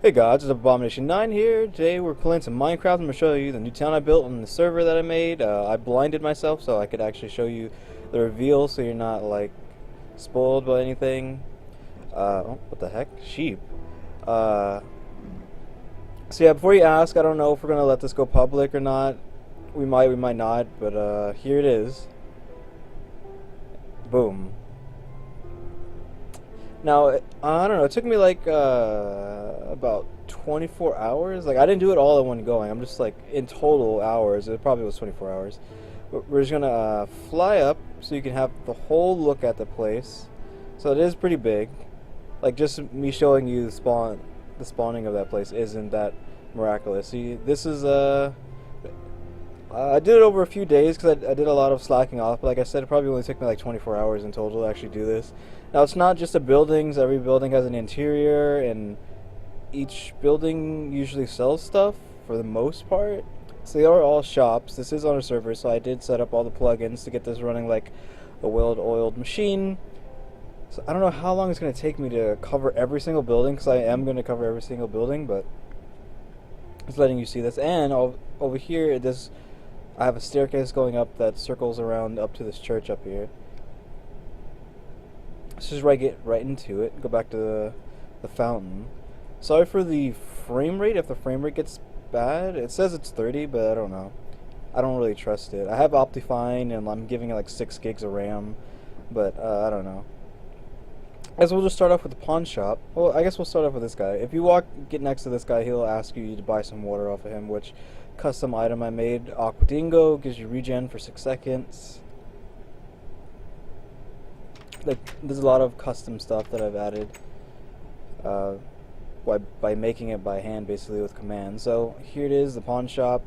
Hey guys, it's Abomination9 here. Today we're playing some Minecraft. I'm going to show you the new town I built on the server that I made. I blinded myself so I could actually show you the reveal so you're not like spoiled by anything. Oh, what the heck? Sheep. So yeah, before you ask, I don't know if we're going to let this go public or not. We might not, but here it is. Boom. Now, I don't know, it took me like about 24 hours. Like, I didn't do it all at one going. I'm just like, in total hours, it probably was 24 hours. But we're just gonna fly up so you can have the whole look at the place. So it is pretty big. Like, just me showing you the spawning of that place isn't that miraculous. See, this is, I did it over a few days because I did a lot of slacking off, but like I said, it probably only took me like 24 hours in total to actually do this. Now, it's not just the buildings. Every building has an interior, and each building usually sells stuff for the most part. So they are all shops. This is on a server, so I did set up all the plugins to get this running like a well-oiled machine. So I don't know how long it's going to take me to cover every single building, because I am going to cover every single building, but just letting you see this. And over here, I have a staircase going up that circles around up to this church up here. Let's just get right into it. Go back to the fountain. Sorry for the frame rate. If the frame rate gets bad, it says it's 30, but I don't know. I don't really trust it. I have Optifine, and I'm giving it like 6 gigs of RAM, but I don't know. I guess we'll just start off with the pawn shop. Well, I guess we'll start off with this guy. If you get next to this guy, he'll ask you to buy some water off of him, which custom item I made. Aqua Dingo gives you regen for 6 seconds. Like, there's a lot of custom stuff that I've added by making it by hand, basically with commands. So here it is, the pawn shop.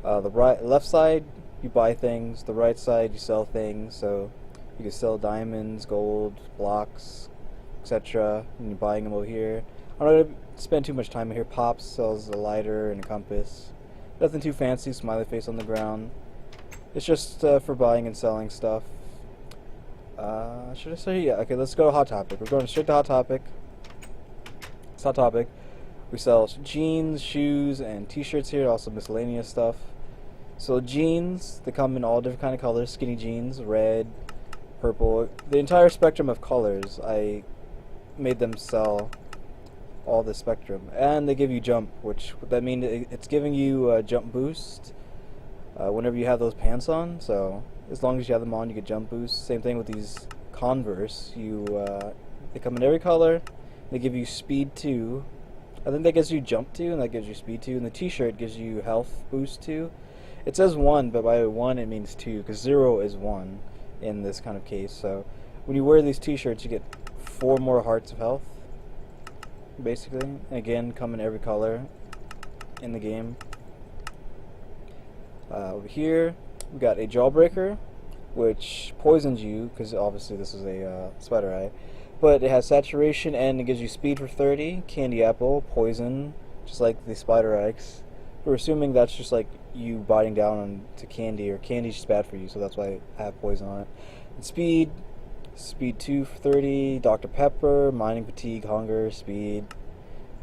The left side you buy things, the right side you sell things. So you can sell diamonds, gold, blocks, etc. And you're buying them over here. I'm not going to spend too much time here. Pops sells a lighter and a compass. Nothing too fancy. Smiley face on the ground. It's just for buying and selling stuff. Should I say? Yeah, okay, let's go to Hot Topic. We're going straight to Hot Topic. It's Hot Topic. We sell jeans, shoes, and t-shirts here, also miscellaneous stuff. So jeans, they come in all different kind of colors. Skinny jeans, red, purple, the entire spectrum of colors. I made them sell all the spectrum. And they give you jump, which that means it's giving you a jump boost whenever you have those pants on. So as long as you have them on, you get jump boost. Same thing with these Converse. They come in every color. They give you speed 2. I think that gives you jump 2, and that gives you speed 2. And the t-shirt gives you health boost 2. It says 1, but by 1 it means 2, because 0 is 1 in this kind of case. So when you wear these t-shirts, you get 4 more hearts of health, basically. And again, come in every color in the game. Over here, we got a Jawbreaker, which poisons you, because obviously this is a spider eye. But it has saturation, and it gives you speed for 30. Candy apple, poison, just like the spider eggs. We're assuming that's just like you biting down onto candy, or candy's just bad for you, so that's why I have poison on it. And speed 2 for 30. Dr. Pepper, mining fatigue, hunger, speed,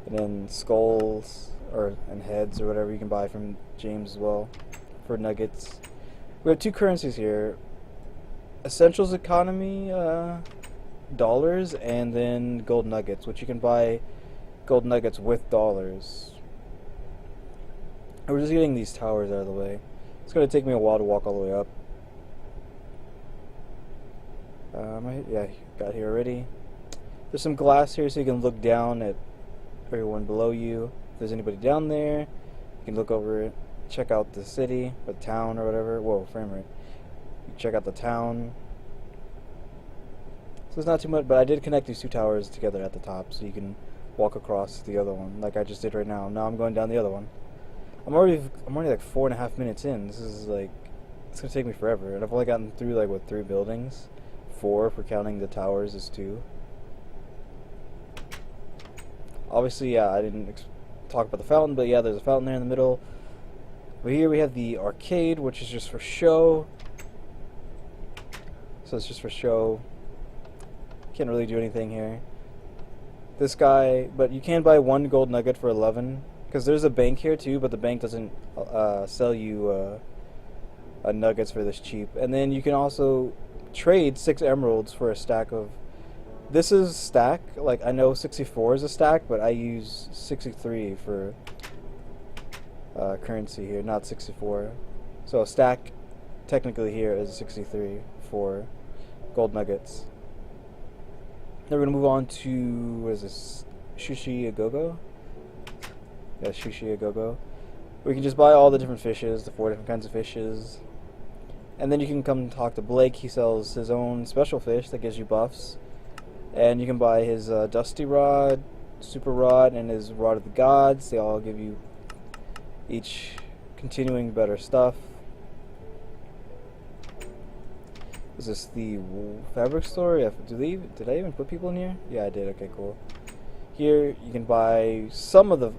and then skulls and heads or whatever you can buy from James as well for nuggets. We have 2 currencies here: Essentials Economy dollars, and then gold nuggets, which you can buy gold nuggets with dollars. We're just getting these towers out of the way. It's going to take me a while to walk all the way up. Yeah, got here already. There's some glass here so you can look down at everyone below you. If there's anybody down there, you can look over it, check out the city, or town, or whatever. Whoa, frame rate. You check out the town. So it's not too much, but I did connect these 2 towers together at the top, so you can walk across the other one, like I just did right now. Now I'm going down the other one. I'm already like 4.5 minutes in. This is like, it's gonna take me forever, and I've only gotten through like 3 buildings, 4 if we're counting the towers as 2. Obviously, yeah, I didn't talk about the fountain, but yeah, there's a fountain there in the middle. But here we have the arcade, which is just for show. So it's just for show. Can't really do anything here. This guy, but you can buy one gold nugget for 11, because there's a bank here too, but the bank doesn't sell you nuggets for this cheap. And then you can also trade 6 emeralds for a stack of. This is stack. Like, I know 64 is a stack, but I use 63 for currency here, not 64. So a stack technically here is 63 for gold nuggets. Then we're gonna move on to, what is this? Sushi A Go-Go? Yeah, Sushi A Go-Go. We can just buy all the different fishes, the 4 different kinds of fishes. And then you can come talk to Blake. He sells his own special fish that gives you buffs. And you can buy his Dusty Rod, Super Rod, and his Rod of the Gods. They all give you each continuing better stuff. Is this the fabric store? Yeah, did I even put people in here? Yeah, I did. Okay, cool. Here you can buy some of the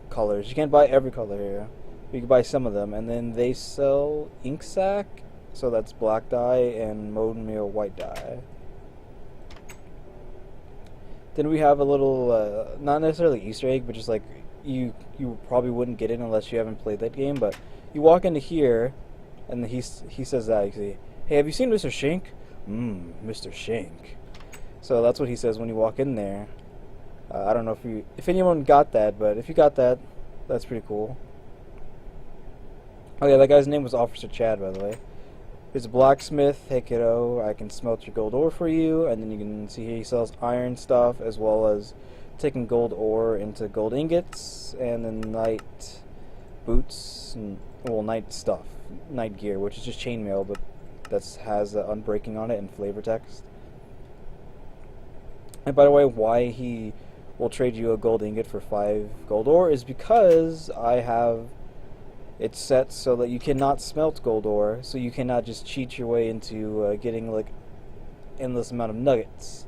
colors. You can't buy every color here. You can buy some of them, and then they sell ink sac, so that's black dye, and molten meal white dye. Then we have a little, not necessarily Easter egg, but just like you probably wouldn't get it unless you haven't played that game. But you walk into here, and he says that, you see, "Hey, have you seen Mr. Shank?" Mr. Shank. So that's what he says when you walk in there. I don't know if anyone got that, but if you got that, that's pretty cool. Oh yeah, that guy's name was Officer Chad, by the way. Here's a blacksmith. "Hey kiddo, I can smelt your gold ore for you." And then you can see here he sells iron stuff, as well as taking gold ore into gold ingots, and then night boots, and, well, night stuff, night gear, which is just chainmail, but that has unbreaking on it and flavor text. And by the way, why he will trade you a gold ingot for 5 gold ore is because I have it set so that you cannot smelt gold ore, so you cannot just cheat your way into getting like endless amount of nuggets.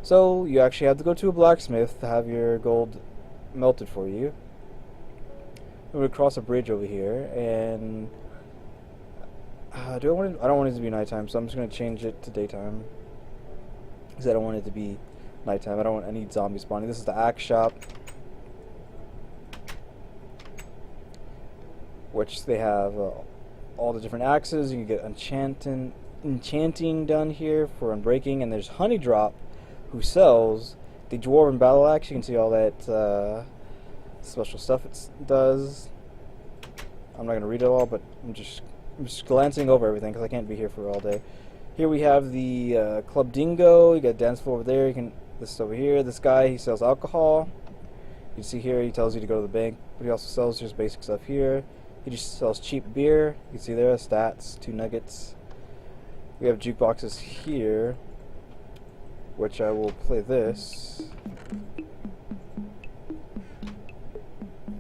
So you actually have to go to a blacksmith to have your gold melted for you. We're gonna cross a bridge over here, and I don't want it to be nighttime, so I'm just gonna change it to daytime, because I don't want it to be nighttime. I need zombie spawning. This is the axe shop, which they have all the different axes. You can get enchanting done here for unbreaking, and there's Honeydrop, who sells the Dwarven Battle Axe. You can see all that special stuff it does. I'm not going to read it all, but I'm just glancing over everything because I can't be here for all day. Here we have the Club Dingo. You got dance floor over there. This is over here. This guy, he sells alcohol. You can see here he tells you to go to the bank, but he also sells just basic stuff here. He just sells cheap beer. You can see there, stats, 2 nuggets. We have jukeboxes here, which I will play this.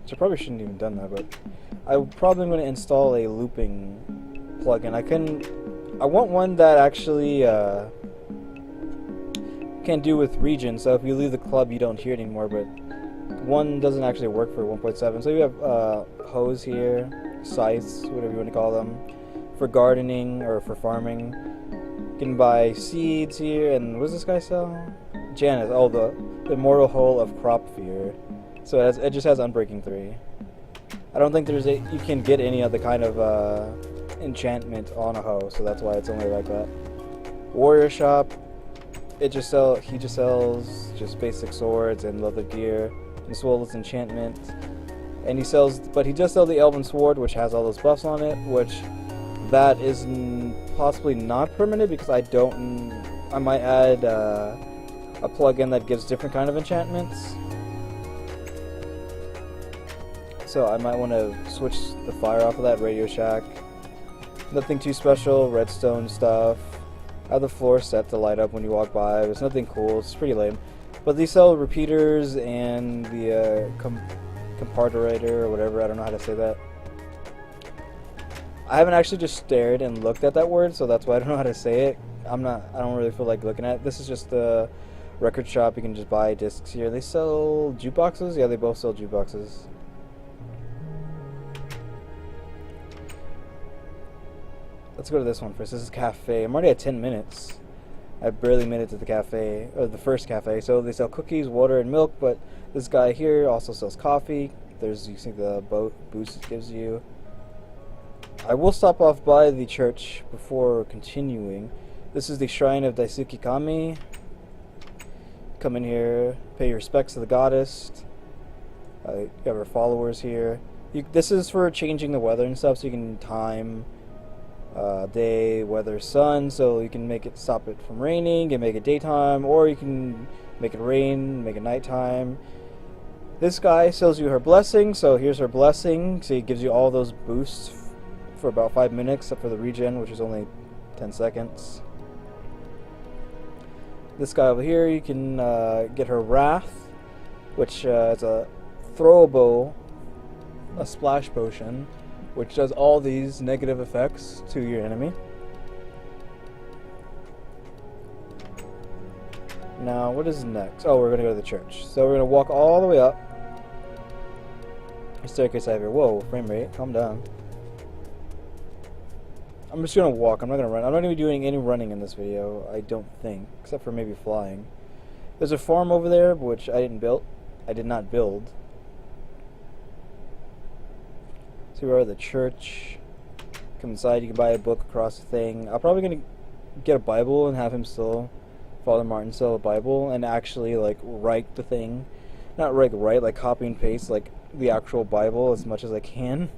Which I probably shouldn't have even done that, but I'm probably going to install a looping plugin. I want one that actually can do with region, so if you leave the club you don't hear it anymore, but one doesn't actually work for 1.7. So you have hose here, scythes, whatever you want to call them, for gardening or for farming. You can buy seeds here, and what does this guy sell? Janus. Oh, the Immortal Hull of Crop Fear. So it just has Unbreaking 3. I don't think you can get any other kind of enchantment on a hoe, so that's why it's only like that. Warrior Shop. He just sells just basic swords and leather gear, as well as enchantment. And he does sell the Elven Sword, which has all those buffs on it, which that is possibly not permanent, because I might add a plugin that gives different kind of enchantments. So I might want to switch the fire off of that. Radio Shack. Nothing too special. Redstone stuff. I have the floor set to light up when you walk by. There's nothing cool. It's pretty lame. But they sell repeaters and the comparturator or whatever. I don't know how to say that. I haven't actually just stared and looked at that word, so that's why I don't know how to say it. I don't really feel like looking at it. This is just the record shop. You can just buy discs here. They sell jukeboxes. Yeah, they both sell jukeboxes. Let's go to this one first. This is Cafe. I'm already at 10 minutes. I barely made it to the cafe, or the first cafe. So they sell cookies, water, and milk, but this guy here also sells coffee. There's, you see the boost it gives you. I will stop off by the church before continuing. This is the Shrine of Daisuke Kami. Come in here, pay your respects to the goddess. You have her followers here. This is for changing the weather and stuff, so you can time day, weather, sun, so you can make it stop it from raining and make it daytime, or you can make it rain, make it nighttime. This guy sells you her blessing, so here's her blessing. So he gives you all those boosts for about 5 minutes, except for the regen, which is only 10 seconds. This guy over here, you can get her Wrath, which is a throwable, a splash potion, which does all these negative effects to your enemy. Now, what is next? Oh, we're going to go to the church. So we're going to walk all the way up. The staircase I have here. Whoa, frame rate, calm down. I'm just going to walk, I'm not going to run. I'm not going to be doing any running in this video, I don't think, except for maybe flying. There's a farm over there, which I did not build. So we're at the church. Come inside, you can buy a book across the thing. I'm probably going to get a Bible and have him still, Father Martin sell a Bible, and actually like write the thing. Not write, like copy and paste like the actual Bible as much as I can.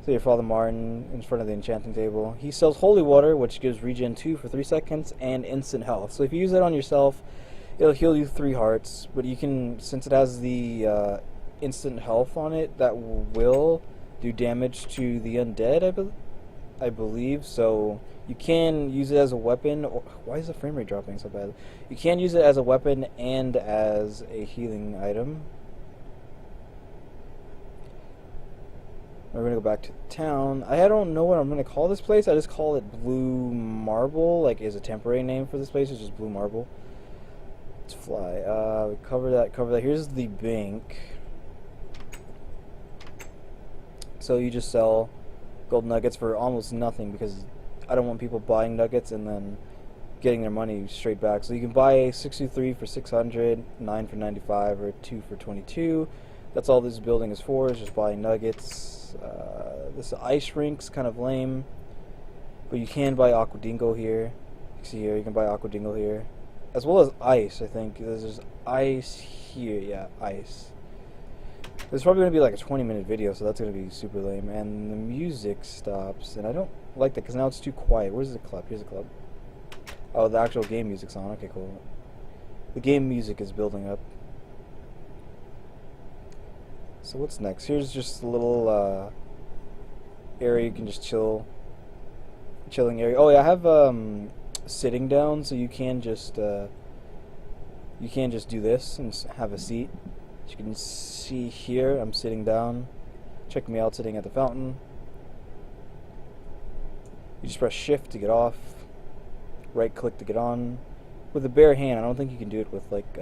So your Father Martin in front of the enchanting table. He sells holy water, which gives regen 2 for 3 seconds and instant health. So if you use it on yourself, it'll heal you 3 hearts. But you can, since it has the instant health on it, that will do damage to the undead, I believe. So you can use it as a weapon. Why is the frame rate dropping so bad? You can use it as a weapon and as a healing item. We're going to go back to town. I don't know what I'm going to call this place. I just call it Blue Marble. Like, is a temporary name for this place. It's just Blue Marble. Let's fly. Cover that. Here's the bank. So you just sell gold nuggets for almost nothing, because I don't want people buying nuggets and then getting their money straight back. So you can buy 63 for 600, 9 for 95, or 2 for 22. That's all this building is for, is just buying nuggets. This ice rink's kind of lame, but you can buy Aqua Dingo here. You see here, you can buy Aqua Dingo here, as well as ice. I think there's ice here. Yeah, ice. This is probably going to be like a 20-minute video, so that's going to be super lame. And the music stops, and I don't like that because now it's too quiet. Where's the club? Here's the club. Oh, the actual game music's on. Okay, cool. The game music is building up. So what's next? Here's just a little area you can just chilling area. Oh yeah, I have sitting down, so you can just do this and have a seat. As you can see here, I'm sitting down. Check me out sitting at the fountain. You just press shift to get off, right click to get on. With a bare hand, I don't think you can do it with like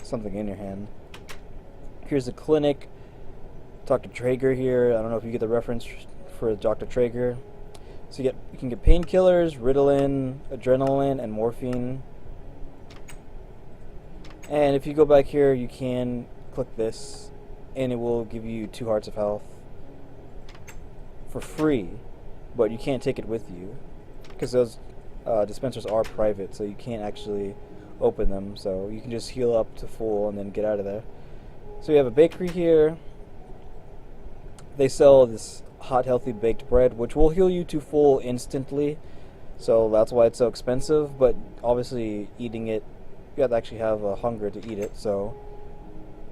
something in your hand. Here's the clinic. Dr. Traeger here. I don't know if you get the reference for Dr. Traeger. So you can get painkillers, Ritalin, adrenaline, and morphine. And if you go back here, you can click this, and it will give you 2 hearts of health for free. But you can't take it with you because those dispensers are private, so you can't actually open them. So you can just heal up to full and then get out of there. So we have a bakery here. They sell this hot, healthy baked bread, which will heal you to full instantly. So that's why it's so expensive. But obviously, eating it, you have to actually have a hunger to eat it. So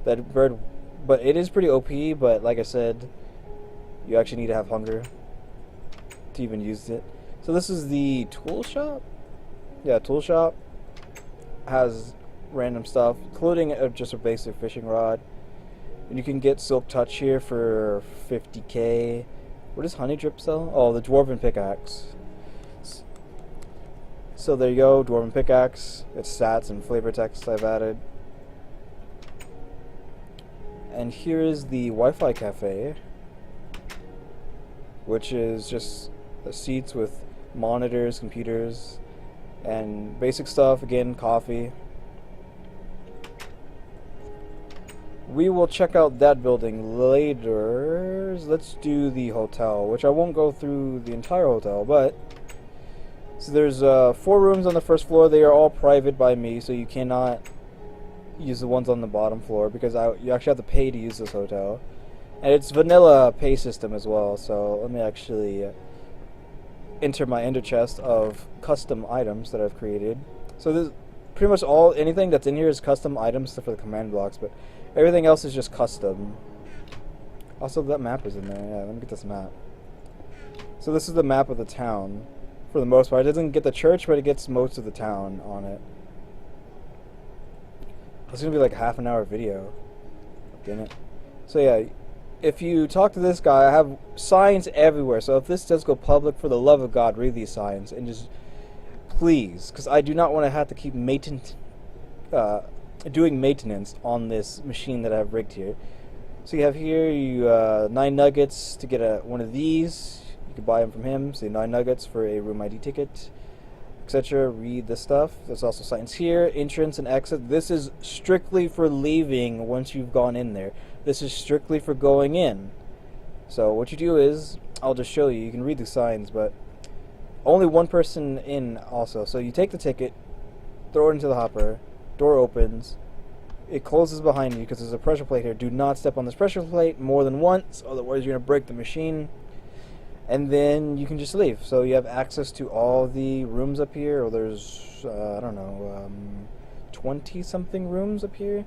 that bread, but it is pretty OP. But like I said, you actually need to have hunger to even use it. So this is the tool shop. Yeah, tool shop has random stuff, including just a basic fishing rod. And you can get Silk Touch here for 50k. What does Honey Drip sell? Oh, the Dwarven Pickaxe. So there you go, Dwarven Pickaxe. It's stats and flavor text I've added. And here is the Wi-Fi cafe, which is just seats with monitors, computers, and basic stuff. Again, coffee. We will check out that building later. Let's do the hotel, which I won't go through the entire hotel, but so there's 4 rooms on the first floor. They are all private by me, so you cannot use the ones on the bottom floor because you actually have to pay to use this hotel. And it's vanilla pay system as well, so let me actually enter my ender chest of custom items that I've created. So this pretty much anything that's in here is custom items for the command blocks, but everything else is just custom. Also, that map is in there. Yeah, let me get this map. So this is the map of the town, for the most part. It doesn't get the church, but it gets most of the town on it. It's gonna be like a half-an-hour video. Damn it. So yeah, if you talk to this guy, I have signs everywhere. So if this does go public, for the love of God, read these signs and just please, because I do not want to have to keep doing maintenance on this machine that I've rigged here. So you have here 9 nuggets to get one of these. You can buy them from him. Say 9 nuggets for a room ID ticket, etc. Read this stuff. There's also signs here, entrance and exit. This is strictly for leaving once you've gone in there. This is strictly for going in. So what you do is, I'll just show you. You can read the signs, but only one person in also. So you take the ticket, throw it into the hopper, door opens, it closes behind you because there's a pressure plate here. Do not step on this pressure plate more than once, otherwise you're going to break the machine. And then you can just leave. So you have access to all the rooms up here. Or there's, I don't know, 20-something rooms up here.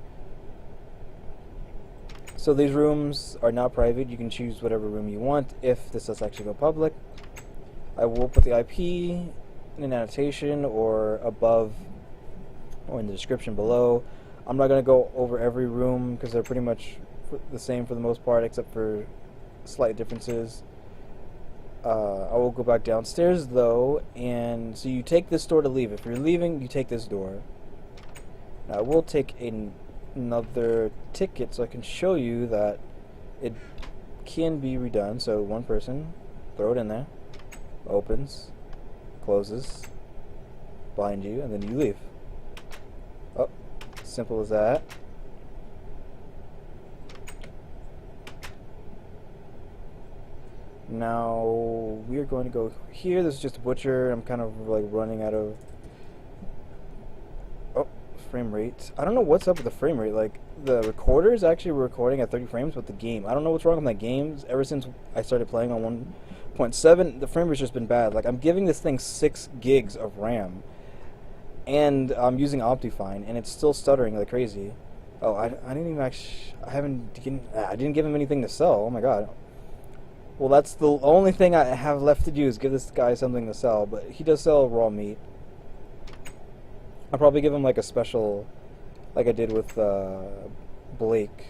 So these rooms are now private. You can choose whatever room you want if this does actually go public. I will put the IP in an annotation or above or in the description below. I'm not going to go over every room because they're pretty much the same for the most part, except for slight differences. I will go back downstairs though, and so you take this door to leave. If you're leaving, you take this door. Now I will take another ticket so I can show you that it can be redone. So one person, throw it in there, opens, closes behind you, and then you leave. Oh, simple as that. Now we are going to go here. This is just a butcher. I'm kind of like running out of frame rate. I don't know what's up with the frame rate. Like the recorder is actually recording at 30 frames, but the game, I don't know what's wrong with my games. Ever since I started playing on 1.7, the frame rate's just been bad. Like I'm giving this thing 6 gigs of RAM, and I'm using Optifine, and it's still stuttering like crazy. Oh, I didn't even actually. I didn't give him anything to sell. Oh my god. Well, that's the only thing I have left to do is give this guy something to sell, but he does sell raw meat. I'll probably give him like a special, like I did with Blake.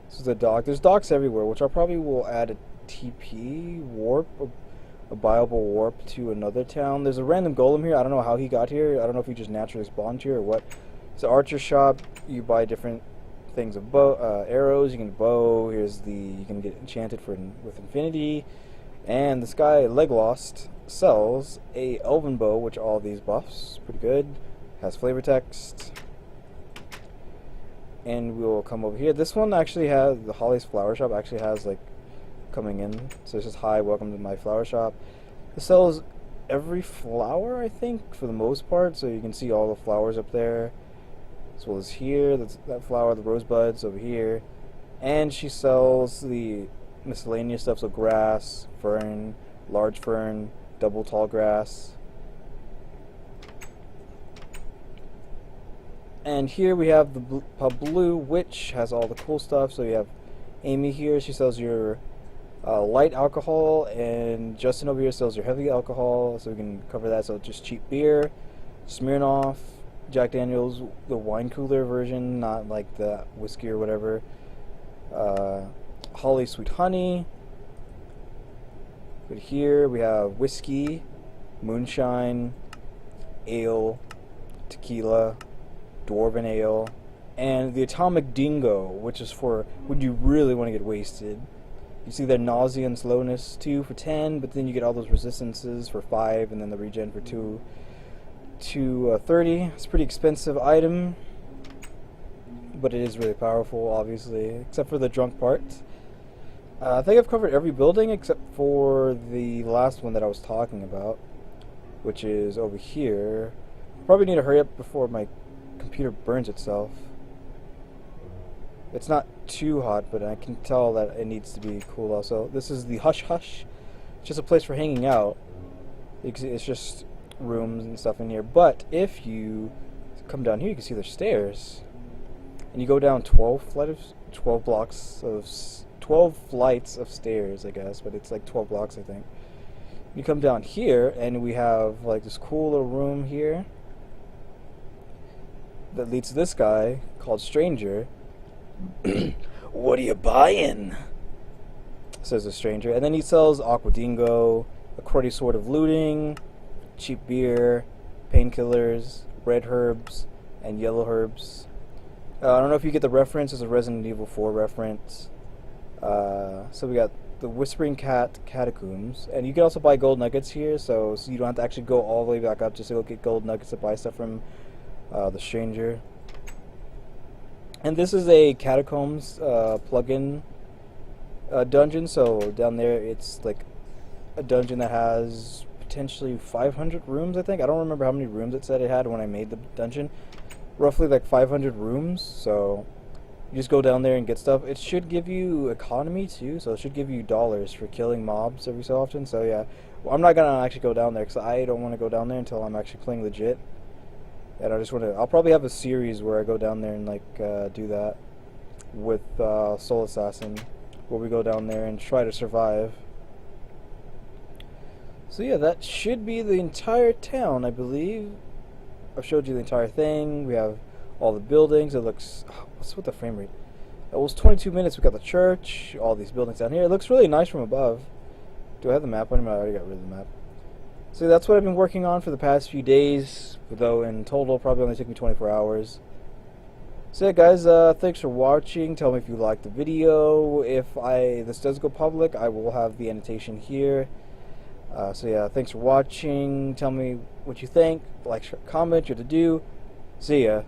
This is a dock. There's docks everywhere, which I probably will add a TP warp, a viable warp to another town. There's a random golem here. I don't know how he got here. I don't know if he just naturally spawned here or what. It's an archer shop. You buy different things of arrows. You can bow. You can get enchanted with infinity. And this guy Leglost sells a elven bow, which all these buffs pretty good. Has flavor text. And we'll come over here. This one actually has the Holly's flower shop. Actually has like coming in. So it's just hi, welcome to my flower shop. It sells every flower, I think, for the most part. So you can see all the flowers up there. As well as here, that flower, the rosebuds over here. And she sells the miscellaneous stuff, so grass, fern, large fern, double tall grass. And here we have the Pub Blue, which has all the cool stuff. So you have Amy here, she sells your light alcohol, and Justin over here sells your heavy alcohol, so we can cover that. So just cheap beer, Smirnoff, Jack Daniels, the wine cooler version, not like the whiskey or whatever. Holly Sweet Honey. But here we have whiskey, moonshine, ale, tequila, dwarven ale, and the Atomic Dingo, which is for when you really want to get wasted. You see their nausea and slowness 2 for 10, but then you get all those resistances for 5, and then the regen for 2 to 30. It's a pretty expensive item, but it is really powerful, obviously, except for the drunk part. I think I've covered every building except for the last one that I was talking about, which is over here. Probably need to hurry up before my computer burns itself. It's not too hot, but I can tell that it needs to be cool also. This is the Hush Hush. It's just a place for hanging out. It's just rooms and stuff in here. But if you come down here, you can see there's stairs. And you go down 12 flights of stairs, I guess, but it's like 12 blocks, I think. You come down here, and we have like this cool little room here that leads to this guy called Stranger. What are you buying? Says the stranger. And then he sells Aqua Dingo, a Cruddy Sword of Looting, cheap beer, painkillers, red herbs, and yellow herbs. I don't know if you get the reference. It's a Resident Evil 4 reference. So we got the Whispering Cat Catacombs. And you can also buy gold nuggets here, so you don't have to actually go all the way back up just to go get gold nuggets to buy stuff from the stranger. And this is a Catacombs plugin dungeon, so down there it's like a dungeon that has potentially 500 rooms, I think. I don't remember how many rooms it said it had when I made the dungeon. Roughly like 500 rooms, so you just go down there and get stuff. It should give you economy too, so it should give you dollars for killing mobs every so often. So yeah, well, I'm not gonna actually go down there because I don't want to go down there until I'm actually playing legit. And I just want to. I'll probably have a series where I go down there and like do that with Soul Assassin, where we go down there and try to survive. So yeah, that should be the entire town, I believe. I've showed you the entire thing. We have all the buildings. It looks. What's with the frame rate? It was 22 minutes. We got the church, all these buildings down here. It looks really nice from above. Do I have the map on me? I already got rid of the map. So that's what I've been working on for the past few days, though in total probably only took me 24 hours. So yeah, guys, thanks for watching. Tell me if you liked the video. If this does go public, I will have the annotation here. So yeah, thanks for watching. Tell me what you think. Like, comment, what to do. See ya.